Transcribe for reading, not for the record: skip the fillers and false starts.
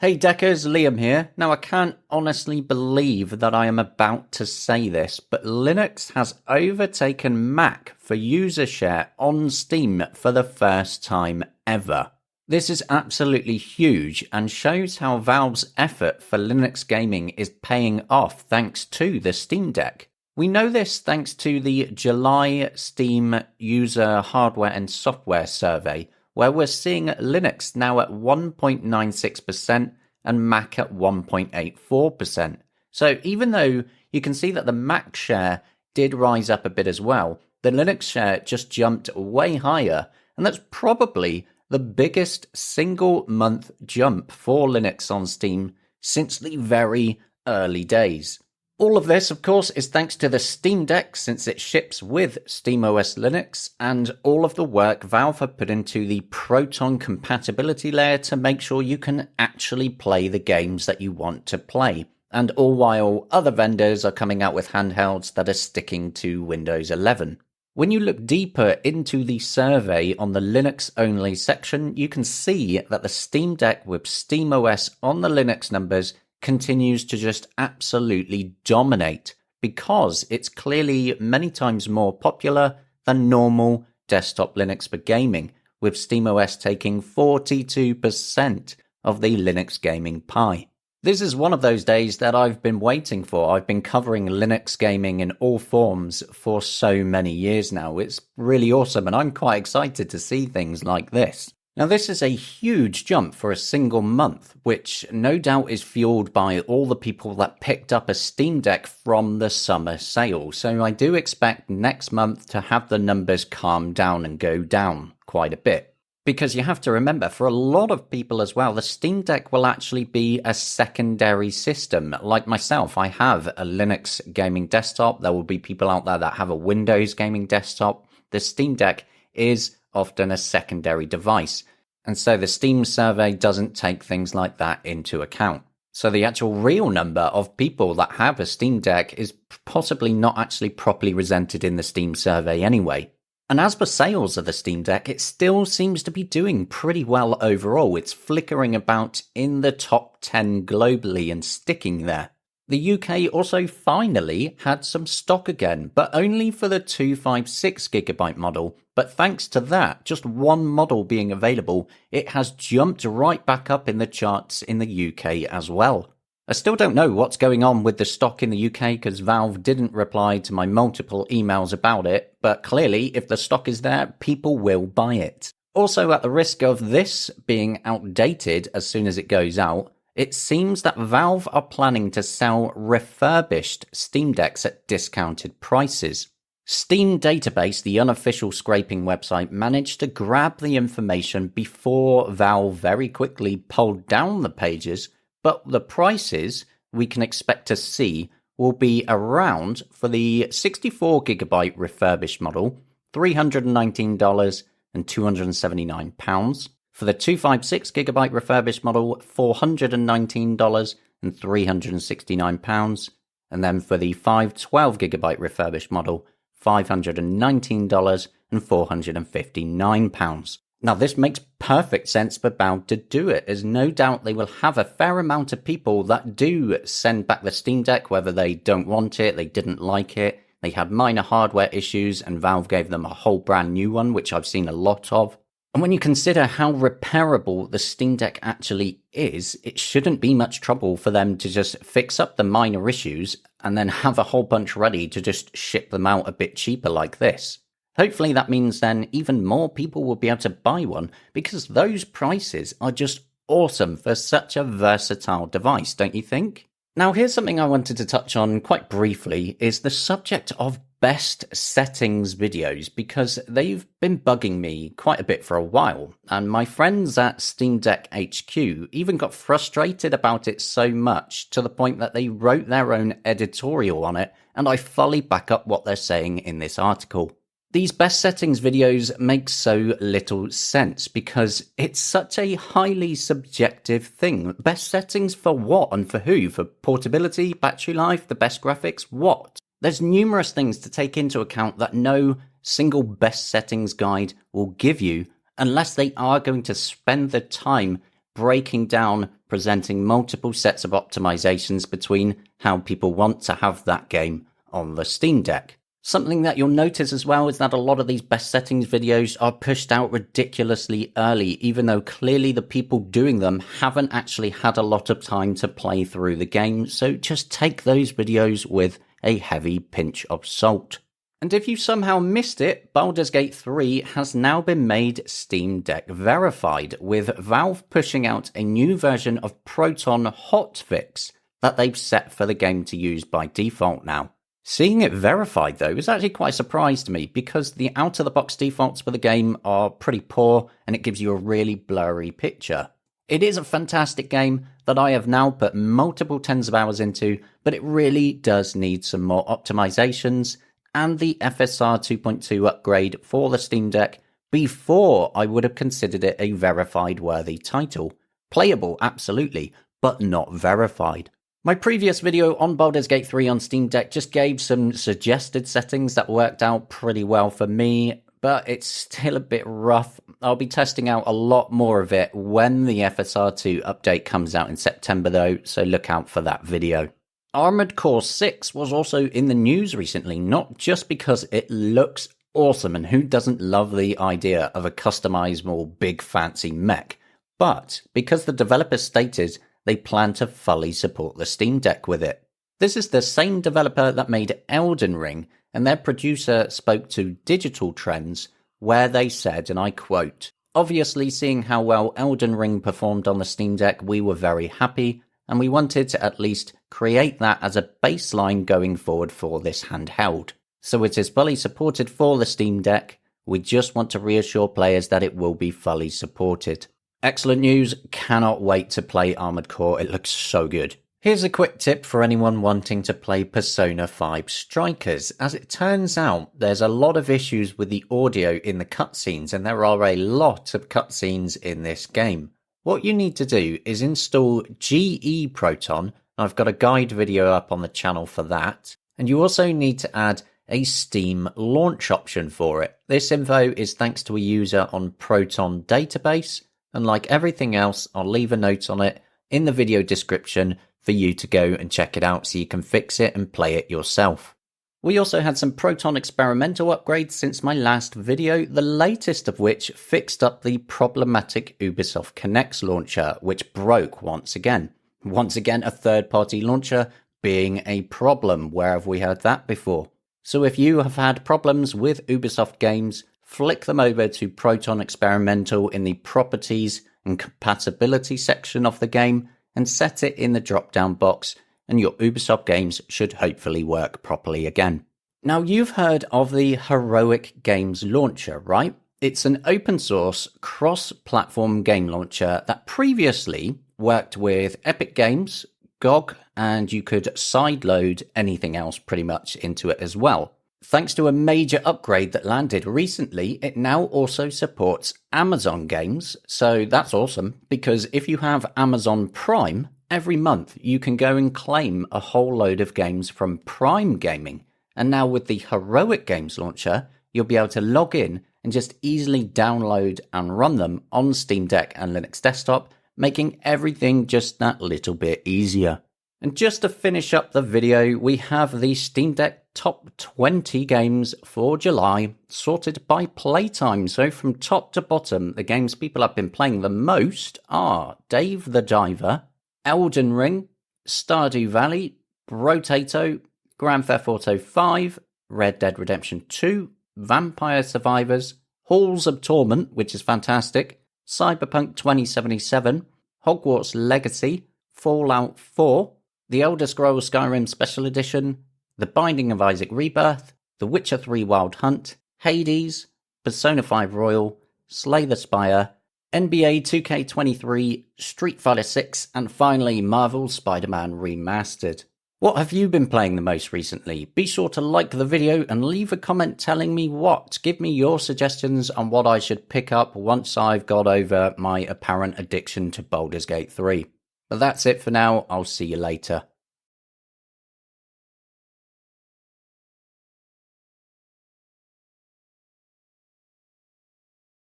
Hey Deckers, Liam here. Now I can't honestly believe that I am about to say this, but Linux has overtaken Mac for user share on Steam for the first time ever. This is absolutely huge and shows how Valve's effort for Linux gaming is paying off thanks to the Steam Deck. We know this thanks to the July Steam User Hardware and Software Survey, where we're seeing Linux now at 1.96% and Mac at 1.84%. So even though you can see that the Mac share did rise up a bit as well, the Linux share just jumped way higher, and that's probably the biggest single month jump for Linux on Steam since the very early days. All of this, of course, is thanks to the Steam Deck since it ships with SteamOS Linux, and all of the work Valve have put into the Proton compatibility layer to make sure you can actually play the games that you want to play. And all while other vendors are coming out with handhelds that are sticking to Windows 11. When you look deeper into the survey on the Linux-only section, you can see that the Steam Deck with SteamOS on the Linux numbers continues to just absolutely dominate because it's clearly many times more popular than normal desktop Linux for gaming, with SteamOS taking 42% of the Linux gaming pie. This is one of those days that I've been waiting for. I've been covering Linux gaming in all forms for so many years now. It's really awesome, and I'm quite excited to see things like this. Now, this is a huge jump for a single month, which no doubt is fueled by all the people that picked up a Steam Deck from the summer sale. So I do expect next month to have the numbers calm down and go down quite a bit. Because you have to remember, for a lot of people as well, the Steam Deck will actually be a secondary system. Like myself, I have a Linux gaming desktop. There will be people out there that have a Windows gaming desktop. The Steam Deck is often a secondary device. And so the Steam survey doesn't take things like that into account. So the actual real number of people that have a Steam Deck is possibly not actually properly presented in the Steam survey anyway. And as for sales of the Steam Deck, it still seems to be doing pretty well overall. It's flickering about in the top 10 globally and sticking there. The UK also finally had some stock again, but only for the 256GB model. But thanks to that, just one model being available, it has jumped right back up in the charts in the UK as well. I still don't know what's going on with the stock in the UK because Valve didn't reply to my multiple emails about it, but clearly if the stock is there, people will buy it. Also, at the risk of this being outdated as soon as it goes out, it seems that Valve are planning to sell refurbished Steam Decks at discounted prices. Steam Database, the unofficial scraping website, managed to grab the information before Valve very quickly pulled down the pages, but the prices we can expect to see will be around, for the 64GB refurbished model, $319 and £279. For the 256GB refurbished model, $419 and £369. And then for the 512GB refurbished model, $519 and £459. Now, this makes perfect sense for Valve to do it, as no doubt they will have a fair amount of people that do send back the Steam Deck, whether they don't want it, they didn't like it, they had minor hardware issues, and Valve gave them a whole brand new one, which I've seen a lot of. And when you consider how repairable the Steam Deck actually is, it shouldn't be much trouble for them to just fix up the minor issues and then have a whole bunch ready to just ship them out a bit cheaper like this. Hopefully that means then even more people will be able to buy one, because those prices are just awesome for such a versatile device, don't you think? Now, here's something I wanted to touch on quite briefly, is the subject of best settings videos, because they've been bugging me quite a bit for a while, and my friends at Steam Deck HQ even got frustrated about it so much to the point that they wrote their own editorial on it, and I fully back up what they're saying in this article. These best settings videos make so little sense because it's such a highly subjective thing. Best settings for what and for who? For portability, battery life, the best graphics, what? There's numerous things to take into account that no single best settings guide will give you unless they are going to spend the time breaking down presenting multiple sets of optimizations between how people want to have that game on the Steam Deck. Something that you'll notice as well is that a lot of these best settings videos are pushed out ridiculously early, even though clearly the people doing them haven't actually had a lot of time to play through the game, so just take those videos with a heavy pinch of salt. And if you somehow missed it, Baldur's Gate 3 has now been made Steam Deck verified, with Valve pushing out a new version of Proton hotfix that they've set for the game to use by default now. Seeing it verified, though, is actually quite a surprise to me because the out-of-the-box defaults for the game are pretty poor and it gives you a really blurry picture. It is a fantastic game that I have now put multiple tens of hours into, but it really does need some more optimizations and the FSR 2.2 upgrade for the Steam Deck before I would have considered it a verified worthy title. Playable, absolutely, but not verified. My previous video on Baldur's Gate 3 on Steam Deck just gave some suggested settings that worked out pretty well for me, but it's still a bit rough. I'll be testing out a lot more of it when the FSR2 update comes out in September though, so look out for that video. Armored Core 6 was also in the news recently, not just because it looks awesome, and who doesn't love the idea of a customizable big fancy mech, but because the developers stated they plan to fully support the Steam Deck with it. This is the same developer that made Elden Ring, and their producer spoke to Digital Trends, where they said, and I quote, "Obviously, seeing how well Elden Ring performed on the Steam Deck, we were very happy, and we wanted to at least create that as a baseline going forward for this handheld. So it is fully supported for the Steam Deck. We just want to reassure players that it will be fully supported." Excellent news, cannot wait to play Armored Core, it looks so good. Here's a quick tip for anyone wanting to play Persona 5 Strikers. As it turns out, there's a lot of issues with the audio in the cutscenes, and there are a lot of cutscenes in this game. What you need to do is install GE Proton. I've got a guide video up on the channel for that. And you also need to add a Steam launch option for it. This info is thanks to a user on Proton database. And like everything else, I'll leave a note on it in the video description for you to go and check it out so you can fix it and play it yourself. We also had some Proton experimental upgrades since my last video, the latest of which fixed up the problematic Ubisoft Connect launcher, which broke once again. Once again, a third-party launcher being a problem. Where have we heard that before? So if you have had problems with Ubisoft games, flick them over to Proton Experimental in the Properties and Compatibility section of the game and set it in the drop-down box, and your Ubisoft games should hopefully work properly again. Now, you've heard of the Heroic Games Launcher, right? It's an open-source, cross-platform game launcher that previously worked with Epic Games, GOG, and you could sideload anything else pretty much into it as well. Thanks to a major upgrade that landed recently, it now also supports Amazon games. So that's awesome, because if you have Amazon Prime, every month you can go and claim a whole load of games from Prime Gaming. And now with the Heroic Games Launcher, you'll be able to log in and just easily download and run them on Steam Deck and Linux Desktop, making everything just that little bit easier. And just to finish up the video, we have the Steam Deck top 20 games for July, sorted by playtime. So from top to bottom, the games people have been playing the most are Dave the Diver, Elden Ring, Stardew Valley, Brotato, Grand Theft Auto 5, Red Dead Redemption 2, Vampire Survivors, Halls of Torment, which is fantastic, Cyberpunk 2077, Hogwarts Legacy, Fallout 4, The Elder Scrolls Skyrim Special Edition, The Binding of Isaac Rebirth, The Witcher 3 Wild Hunt, Hades, Persona 5 Royal, Slay the Spire, NBA 2K23, Street Fighter 6, and finally Marvel's Spider-Man Remastered. What have you been playing the most recently? Be sure to like the video and leave a comment telling me what. Give me your suggestions on what I should pick up once I've got over my apparent addiction to Baldur's Gate 3. But that's it for now. I'll see you later.